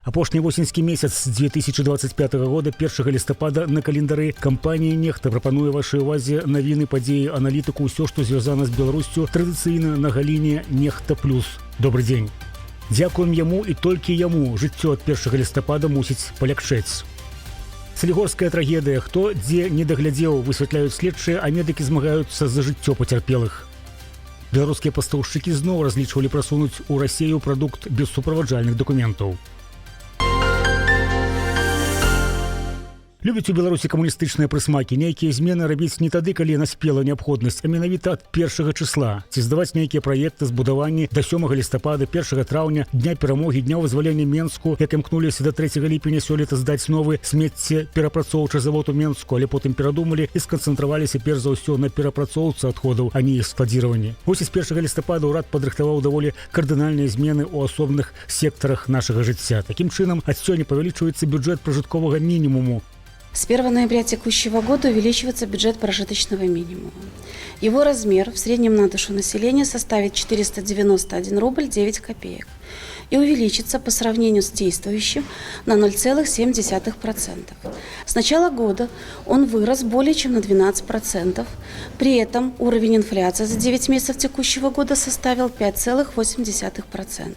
Апошні восеньскі месяц 2025 года 1 лістапада на календары кампанія «Нехта» прапануе вашай увазе навіны, падзеі, аналітыку, ўсё, што звязана з Беларусцю, традыцыйна на галіне «Нехта плюс». Добрый дзень. Дзякуем яму і толькі яму жыццё ад 1 лістапада мусіць палягчэць. Салігорская трагедыя. Хто дзе не даглядзеў, высвятляюць следчыя, а медыкі змагаюцца за жыццё пацярпелых. Беларускія пастаўшчыкі зноў разлічвалі прасунуць у Расію прадукт без суправаджальных дакументаў. Любяць у Беларусі камуністычныя прысмакі. Нейкія змены рабіць не тады, калі наспела неабходнасць, а менавіта ад 1 числа. Ці здаваць нейкія праекты збудаванні да 7 лістапада, 1 траўня, дня перамогі, дня вызвалення Менску, як імкнуліся да 3 ліпеня сёлета здаць новы смеццеперапрацоўчы завод у Менску, але потым перадумалі і сканцэнтраваліся перш за ўсё на перапрацоўцы адходаў, а не іх складзіраванні. Вось з 1 лістапада ўрад падрыхтаваў даволі кардынальныя змены ў асобных сектарах нашага жыцця. Такім чынам, ад сёння павялічваецца бюджэт пражытковага мінімуму. С 1 ноября текущего года увеличивается бюджет прожиточного минимума. Его размер в среднем на душу населения составит 491 рубль 9 копеек и увеличится по сравнению с действующим на 0,7%. С начала года он вырос более чем на 12%. При этом уровень инфляции за 9 месяцев текущего года составил 5,8%.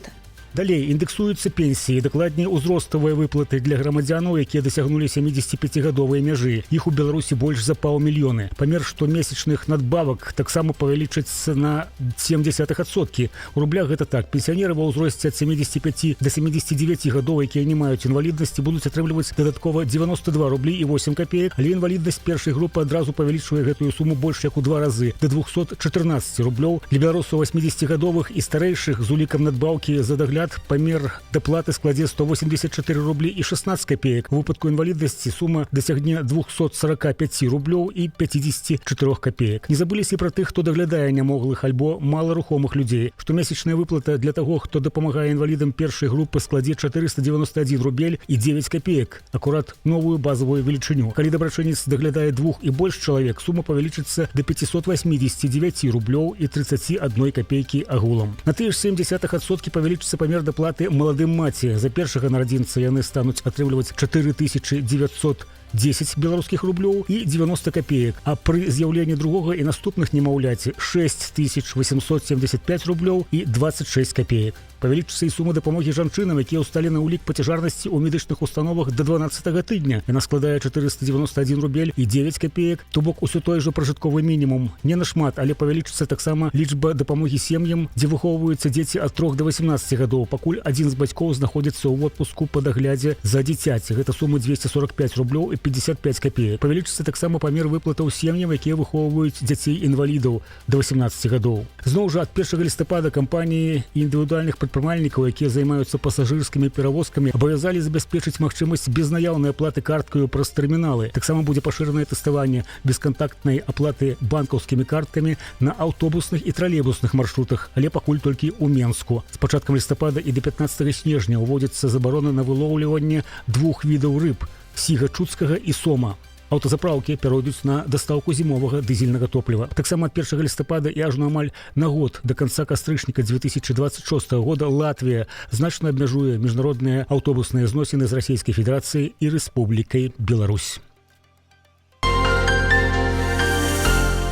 Далей індексуюцца пенсіі, дакладней узроставыя выплаты для грамадзянаў, якія дасягнулі 75гадовыя мяжы. Іх у Беларусі больш за 500 000. Памер штомесячных надбавак таксама павялічыцца на 0,7%. У рублях гэта так. Пенсіянеры ва ўзросце ад 75 до 79 гадоў, якія не маюць інваліднасці, будуць атрымліваць дадаткова 92 рублі і 8 копеек, але інваліднасць першай групы адразу павялічвае гэтую суму больш як у 2 разы, до 214 рублёў. Для беларусаў 80гадовых і старэйшых з улікам надбаўкі за дагляд памер даплаты складзе 184 рублі і 16 копеек. У выпадку інваліднасці сума дасягне 245 рублёў і 54 копеек. Не забыліся і пра тых, хто даглядае нямоглых альбо маларухомых людзей. Штомесячная выплата для таго, хто дапамагае інвалідам першай групы, складзе 491 рубель і 9 копеек. Акурат новую базовую велічыню. Калі дабрачынец даглядае 2 і больш чалавек, сума павялічыцца до 589 рублёў і 31 копейкі агулам. На тыя ж 0,7% павялічыцца памер даплаты маладым маці. За першага нарадзінца яны стануць атрымліваць 4910 беларускіх рублёў і 90 копеек, а пры з'яўленні другога і наступных немаўляці 6875 рублёў і 26 копеек. Павялічыцца і сума дапамогі жанчынам, якія ўсталі на ўлік пацяжарнасці ў медычных установах да 12 тыдня. Яна складае 491 рубель і 9 копеек, то бок усё той жа пражытковы мінімум. Не нашмат, але павялічыцца таксама лічба дапамогі сем'ям, дзе выхоўваюцца дзеці ад 3 до 18 гадоў, пакуль адзін з бацькоў знаходзіцца ў отпуску па даглядзе за дзіцяці. Гэта сума 245 рублёў і 55 копеек. Павялічыцца таксама памер выплатаў сем'ям, якія выхоўваюць дзяцей-інвалідаў да 18 гадоў. Зноў жа ад 1 лістапада кампаніі і індывідуальных прадпрымальнікаў, якія займаюцца пасажырскімі перавозкамі, абавязалі забяспечыць магчымасць безнаяўнай аплаты карткаю праз тэрміналы. Таксама будзе пашыранае тэставанне бескантактнай аплаты банкаўскімі карткамі на аўтобусных і тралейбусных маршрутах, але пакуль толькі ў Менску. З пачаткам лістапада і до 15 снежня ўводзіцца забарона на вылоўліванне 2 відаў рыб – сіга чудскага і сома. Аўтазапраўкі перайдуць на дастаўку зімовага дызельнага топліва. Таксама ад 1 лістапада і ажно амаль на год да канца кастрычніка 2026 года Латвія значна абмяжуе міжнародныя аўтобусныя зносіны з Расійскай Федэрацыяй і Рэспублікай Беларусь.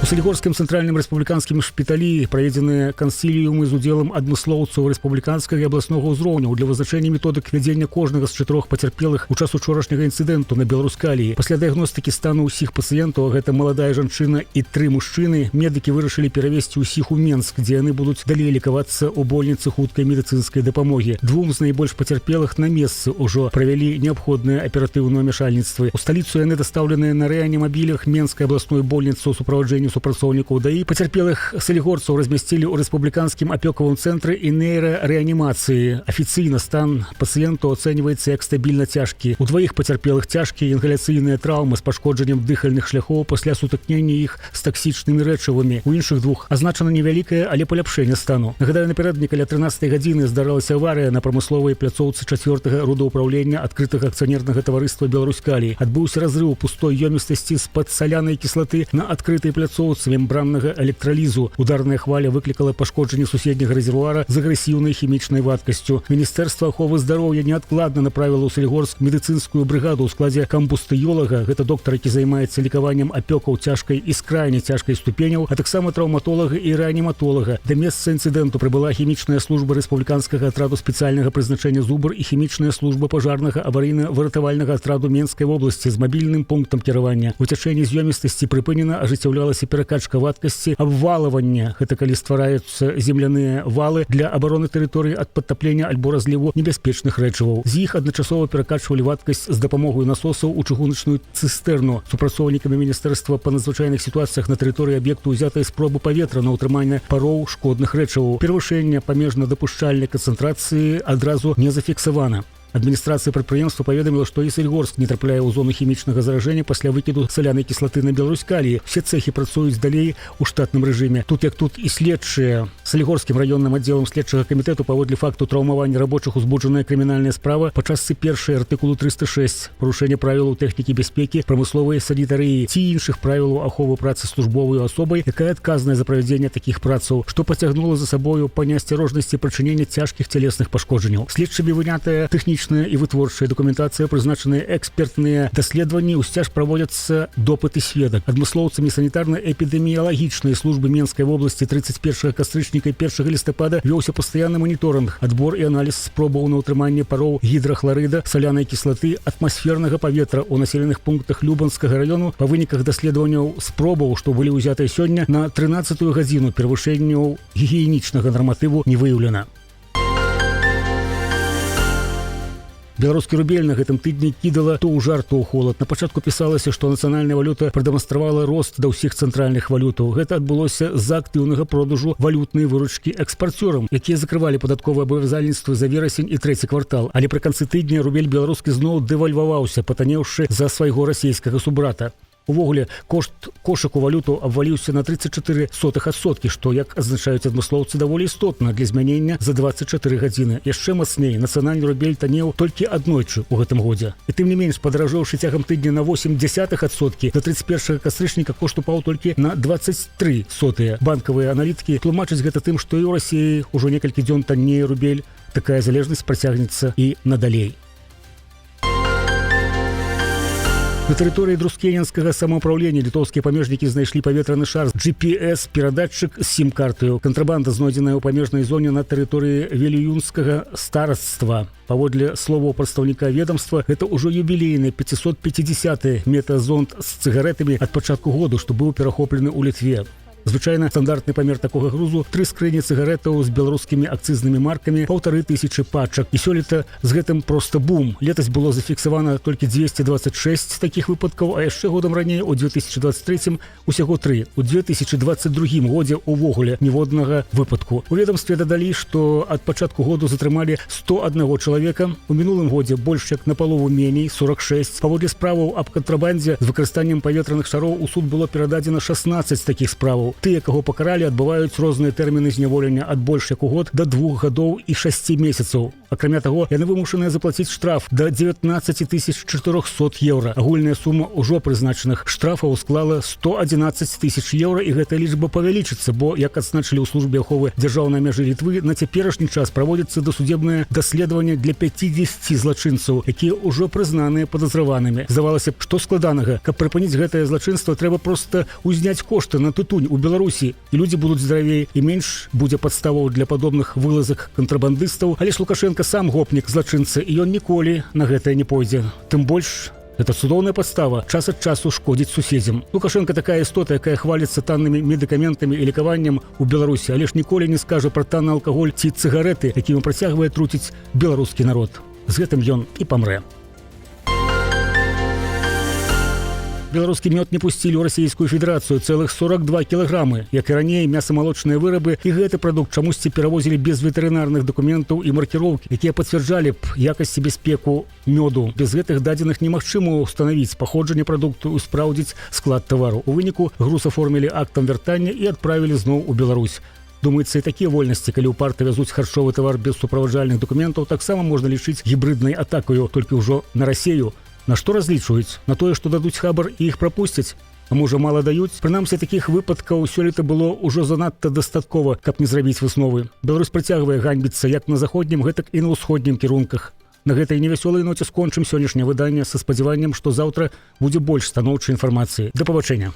У Салігорскім цэнтральным рэспубліканскім шпіталі праведзеныя кансіліумы з удзелам адмыслоўцаў рэспубліканскага і абласнога ўзроўняў для вызначэння методык вядзення кожнага з 4 пацярпелых у час учорашняга інцыдэнту на Беларускаліі. Пасля дыягностыкі стану ўсіх пацыентаў, гэта маладая жанчына і 3 мужчыны, медыкі вырашылі перавесці ўсіх у Менск, дзе яны будуць далей лікавацца ў больніцы хуткай медыцынскай дапамогі. 2 з найбольш пацярпелых на месцы ўжо правялі неабходнае аператыўнае ўмяшальніцтва. У сталіцу яны дастаўленыя на рэанімабілях Менскай абласной больніцы ў суправаджэнні супрацоўнікаў ДАІ. Пацярпелых салігорцаў размясцілі ў рэспубліканскім апёкавым цэнтры і нейрарэанімацыі. Афіцыйна стан пацыенту ацэньваецца як стабільна цяжкі. У 2 пацярпелых цяжкія інгаляцыйныя траўмы з пашкоджаннем дыхальных шляхоў пасля сутыкнення іх з таксічнымі рэчывамі. У іншых 2 азначана невялікае, але паляпшэнне стану. Нагадаю, напярэдадні каля 13 гадзіны здаралася аварыя на прамысловай пляцоўцы 4-га родаўпраўлення адкрытага акцыянернага таварыства Беларускаліі. Адбыўся разрыў пустой ёмістасці з-пад салянай кіслаты на адкрытай пляцоўцы прамысловцы мембраннага электралізу. Ударная хваля выклікала пашкоджанне суседняга рэзервуара з агрэсіўнай хімічнай вадкасцю. Міністэрства аховы здароўя неадкладна направіла ў Салігорск медыцынскую брыгаду ў складзе камбустыёлага, гэта доктар, які займаецца лікаваннем апёкаў цяжкай і з крайне цяжкай ступеняў, а таксама траўматолага і рэаніматолага. Да месца інцыдэнту прыбыла хімічная служба рэспубліканскага атраду спецыяльнага прызначэння «Зубр» і хімічная служба пажарнага аварыйна-выратавальнага атраду Менскай вобласці з мабільным пунктам кіравання. У цячэнні з'ёмістасці прыпынена ажыццяўлялася перакачка вадкасці, абвалаванне. Гэта калі ствараюцца земляныя валы для абароны тэрыторыі ад падтаплення альбо разліву небяспечных рэчываў. З іх адначасова перакачвалі вадкасць з дапамогай насосаў у чыгуначную цыстэрну. Супрацоўнікамі міністэрства па надзвычайных сітуацыях на тэрыторыі аб'екту ўзятыя спробы паветра на ўтрыманне пароў шкодных рэчываў. Перавышэнне памежна дапушчальнай канцэнтрацыі адразу не зафіксавана. Адміністрацыя прадпрыемства паведаміла, што і Салігорск не трапляе ў зону хімічнага заражэння пасля выкіду салянай кіслаты на Беларусь-Каліі. Все цэхі працуюць далей у штатным рэжыме. Тут як тут і следчыя. Салігорскім раённым аддзелам следчага камітэту паводле факту траўмавання рабочых узбуджаная крымінальная справа па частцы першай артыкулу 306 парушэнне правілаў тэхнікі бяспекі, прамысловай санітарыі ці іншых правілаў аховы працы службовай асобай, якая адказная за правядзенне такіх працаў, што пацягнула за сабою па неасцярожнасці прычынення цяжкіх цялесных пашкоджанняў. Следчымі вынятая тэхнічная і вытворчая дакументацыя, прызначаныя экспертныя даследаванні, усцяж праводзяцца допыты сведак. Адмыслоўцамі санітарна-эпідэміялагічнай службы Менскай вобласці 31 кастрычніка і 1 лістапада вёўся пастаянны маніторынг, адбор і аналіз спробаў на ўтрыманне пароў гідрахларыда, салянай кіслаты, атмасфернага паветра ў населеных пунктах Любанскага раёну. Па выніках даследаванняў спробаў, што былі ўзятыя сёння, на 13-ю гадзіну перавышэнняў гігіенічнага нарматыву не выяўлена. Беларускі рубель на гэтым тыдні кідала то ў жар, то ў холад. На пачатку пісалася, што нацыянальная валюта прадэманстравала рост да ўсіх цэнтральных валютаў. Гэта адбылося з-за актыўнага продажу валютнай выручкі экспарцёрам, якія закрывалі падатковыя абавязальніцтвы за верасень і трэці квартал. Але пры канцы тыдня рубель беларускі зноў дэвальваваўся, патанеўшы за свайго расійскага субрата. Увогуле, кошт кошыку валюту абваліўся на 34%, што, як азначаюць адмыслоўцы, даволі істотна для змянення за 24 гадзіны. Яшчэ мацней, нацыянальны рубель танеў толькі аднойчы ў гэтым годзе. І тым не менш, падаражэўшы цягам тыдня на 0,8%, да 31 кастрычніка кошт упаў толькі на 23%. Банкавыя аналітыкі тлумачаць гэта тым, што і ў Расіі ўжо некалькі дзён таннее рубель. Такая залежнасць працягнецца і надалей. На тэрыторыі друскенінскага самаўпраўлення літоўскія памежнікі знайшлі паветраны шар з GPS-перадатчык з сім-картаю. Кантрабанда знойдзеная ў памежнай зоне на тэрыторыі Веліюнскага старацтва. Паводле словаў прадстаўніка ведомства, гэта ўжо юбілейны 550-й метазонд з цыгарэтамі ад пачатку году, што быў перахоплены ў Літве. Звычайна стандартны памер такога грузу 3 скрыні цыгарэтаў з беларускімі акцызнымі маркамі, 1500 пачак. І сёлета з гэтым проста бум. Летась было зафіксавана толькі 226 такіх выпадкаў, а яшчэ годам раней, у 2023 усяго 3. У 2022 годзе ўвогуле ніводнага выпадку. У ведомстве дадалі, што ад пачатку году затрымалі 101 чалавека. У мінулым годзе больш як на палову меней, 46. Паводле справаў аб кантрабандзе з выкарыстаннем паветраных шароў у суд было перададзена 16 такіх справаў. Тыя, каго пакаралі, адбываюць розныя тэрміны зняволення ад больш як у год да 2 гадоў і 6 месяцаў. Акрамя таго, яны вымушаныя заплаціць штраф да 19 400 еўра. Агульная сума ўжо прызначаных штрафаў склала 111 000 еўра, і гэтая лічба павялічыцца, бо, як адзначылі ў службе аховы дзяржаўнай мяжы Літвы, на цяперашні час праводзіцца дасудзебнае даследаванне для 50 злачынцаў, якія ўжо прызнаныя падазраванымі. Здавалася б, што складанага. Каб прыпыніць гэтае злачынства, трэба проста узняць кошты на тытунь у Беларусі, і людзі будуць здаравей, і менш будзе падставаў для падобных вылазак кантрабандыстаў. Але ж Лукашенко сам гопнік злачынца, і ён ніколі на гэтае не пойдзе. Тым больш, гэта цудоўная падстава час ад часу шкодзіць суседзям. Лукашенко такая істота, якая хваліцца таннымі медыкаментамі і лекаваннем у Беларусі, але ж ніколі не скажа пра танны алкаголь ці цыгарэты, якімі працягвае труціць беларускі народ. З гэтым ён і памрэ. Беларускі мёд не пусцілі ў расійскую федэрацыю цэлых 42 кілаграмы. Як і раней, мяса-малочныя вырабы і гэты прадукт чамусьці перавозілі без ветэрынарных дакументаў і маркіроўкі, якія пацвярджалі б якасць і бяспеку мёду. Без гэтых дадзеных немагчыма ўстанавіць паходжанне прадукту і спраўдзіць склад тавару. У выніку груз аформілі актам вяртання і адправілі зноў у Беларусь. Думаецца, і такія вольнасці, калі ў парты вязуць харчовы тавар без суправаджальных дакументаў, таксама можна лічыць гібрыднай атакаю, толькі ўжо на Расею. На што разлічваюць? На тое, што дадуць хабар і іх прапусцяць? А можа, мала даюць? Прынамсі, такіх выпадкаў сёлета было ўжо занадта дастаткова, каб не зрабіць высновы. Беларусь працягвае ганьбіцца як на заходнім, гэтак і на ўсходнім кірунках. На гэтай невясёлай ноце скончым сённяшняе выданне са спадзяваннем, што заўтра будзе больш станоўчай інфармацыі. Да пабачэння.